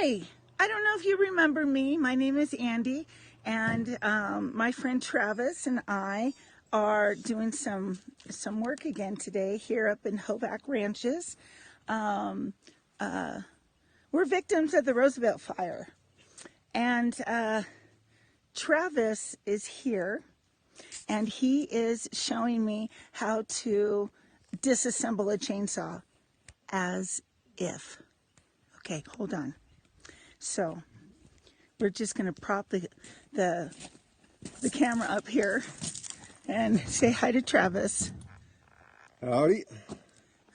Hi, I don't know if you remember me. My name is Andie, and my friend Travis and I are doing some work again today here up in Hovac Ranches. Um, we're victims of the Roosevelt fire, and Travis is here, and he is showing me how to disassemble a chainsaw as if. Okay, hold on. So we're just going to prop the camera up here and say hi to Travis. Howdy.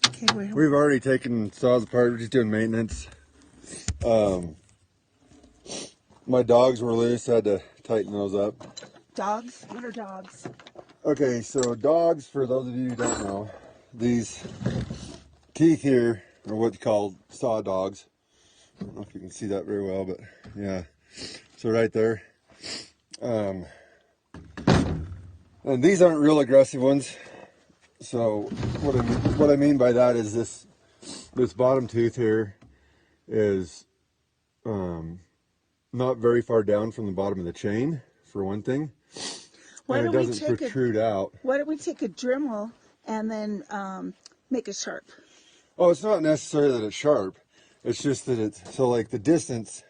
Okay, We've already taken saws apart. We're just doing maintenance. My dogs were loose. I had to tighten those up. Dogs? What are dogs? Okay, so dogs, for those of you who don't know, these teeth here are what you call saw dogs. I don't know if you can see that very well, but yeah. So right there. And these aren't real aggressive ones. So what I mean by that is this bottom tooth here is not very far down from the bottom of the chain, for one thing. And it doesn't protrude out. Why don't we take a Dremel and then make it sharp? Oh, it's not necessary that it's sharp. It's just that it's, so like the distance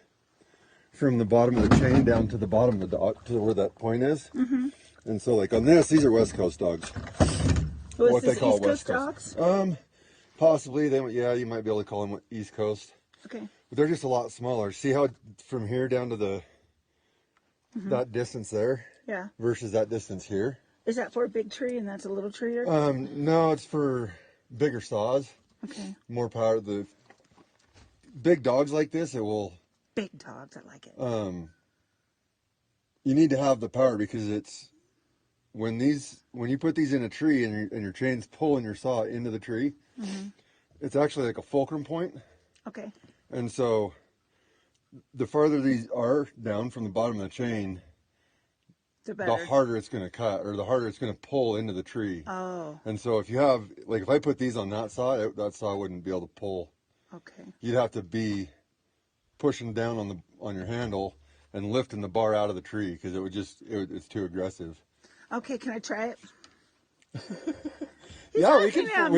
from the bottom of the chain down to the bottom of the dog, to where that point is. Mm-hmm. And so like on this, these are West Coast dogs. What they call East Coast dogs? Possibly. Yeah, you might be able to call them East Coast. Okay. But they're just a lot smaller. See how from here down to the that distance there? Yeah. Versus that distance here. Is that for a big tree and that's a little tree? No, it's for bigger saws. Okay. More power. The big dogs like this, it will. Big dogs, I like it. You need to have the power because it's when you put these in a tree and your chain's pulling your saw into the tree, it's actually like a fulcrum point. Okay. And so the farther these are down from the bottom of the chain, the harder it's going to cut, or the harder it's going to pull into the tree. Oh. And so if you have, like if I put these on that saw wouldn't be able to pull. Okay. You'd have to be pushing down on your handle and lifting the bar out of the tree because it's too aggressive. Okay, can I try it? Yeah, we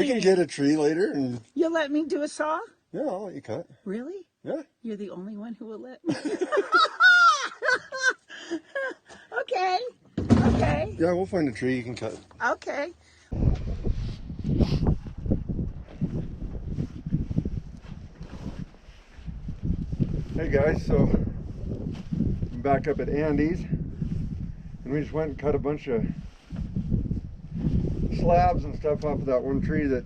can get a tree later and you'll let me do a saw? Yeah, I'll let you cut. Really? Yeah. You're the only one who will let me. Okay. Okay. Yeah, we'll find a tree you can cut. Okay. Hey guys, so I'm back up at Andie's and we just went and cut a bunch of slabs and stuff off of that one tree that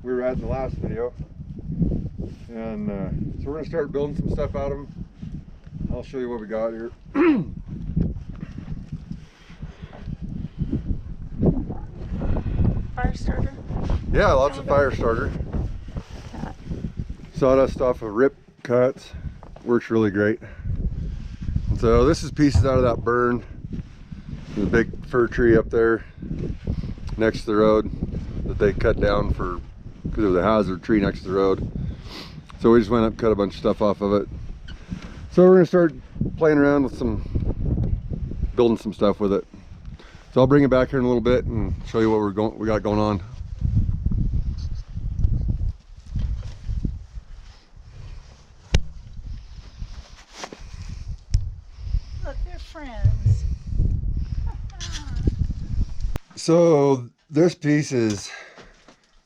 we were at in the last video. And so we're going to start building some stuff out of them. I'll show you what we got here. Fire starter? Yeah, lots of fire starter. Sawdust off of rip cuts. Works really great. And so this is pieces out of that burn. The big fir tree up there next to the road that they cut down because it was a hazard tree next to the road. So we just went up, cut a bunch of stuff off of it. So we're gonna start playing around with building some stuff with it. So I'll bring it back here in a little bit and show you what we got going on. Look, they're friends. So this piece is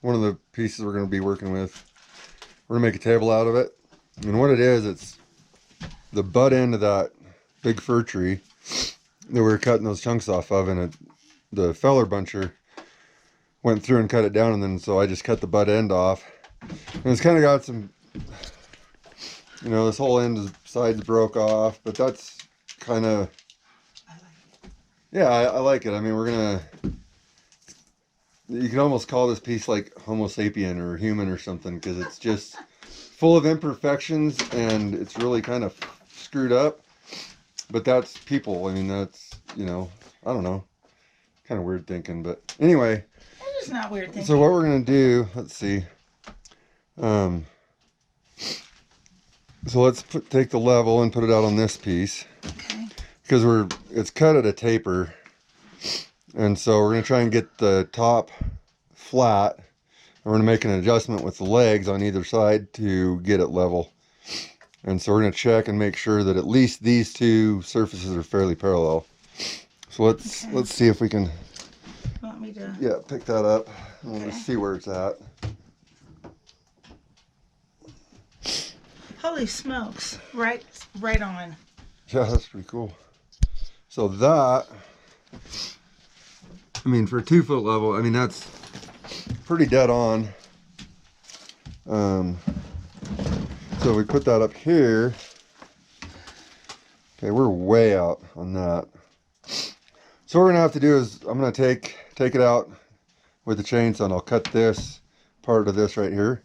one of the pieces we're going to be working with. We're going to make a table out of it. And what it is, it's the butt end of that big fir tree that we were cutting those chunks off of, and the feller buncher went through and cut it down, and then so I just cut the butt end off. And it's kind of got some, this whole sides broke off, but that's kind of, yeah, I like it. I mean, you can almost call this piece like Homo sapien or human or something, because it's just full of imperfections and it's really kind of screwed up. But that's people. I mean, that's, I don't know. Kind of weird thinking, but anyway. It's not weird thinking. So what we're going to do, let's see. So let's take the level and put it out on this piece. Okay. Because it's cut at a taper. And so we're going to try and get the top flat. And we're going to make an adjustment with the legs on either side to get it level. And so we're going to check and make sure that at least these two surfaces are fairly parallel. So let's see if we can You want me to? yeah, pick that up and we'll Okay. just see where it's at. Holy smokes. Right on. Yeah, that's pretty cool. So that, I mean, for a 2 foot level, I mean, that's pretty dead on. So we put that up here. Okay, we're way out on that. So what we're gonna have to do is I'm gonna take it out with the chainsaw and I'll cut this part of this right here.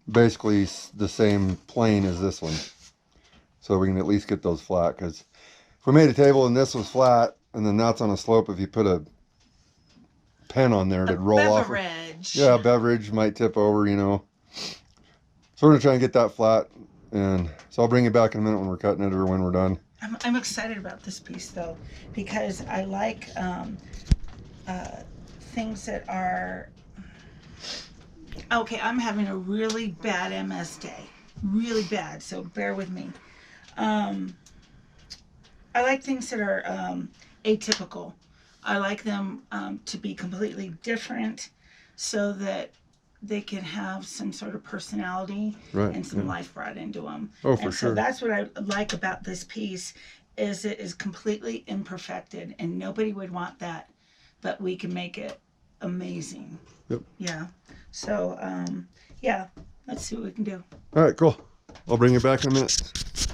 Basically the same plane as this one. So we can at least get those flat, because if we made a table and this was flat and then that's on a slope, if you put a pen on there, it'd roll off. Beverage. Yeah, beverage might tip over, you know. So we're gonna try and get that flat, and so I'll bring you back in a minute when we're cutting it or when we're done. I'm excited about this piece though, because I like things that are okay. I'm having a really bad MS day, really bad. So bear with me. I like things that are atypical. I like them to be completely different, so that they can have some sort of personality and some life brought into them. Oh, for and so sure. that's what I like about this piece, is it is completely imperfected, and nobody would want that, but we can make it amazing. Yep. Yeah. So yeah, let's see what we can do. All right, cool. I'll bring you back in a minute.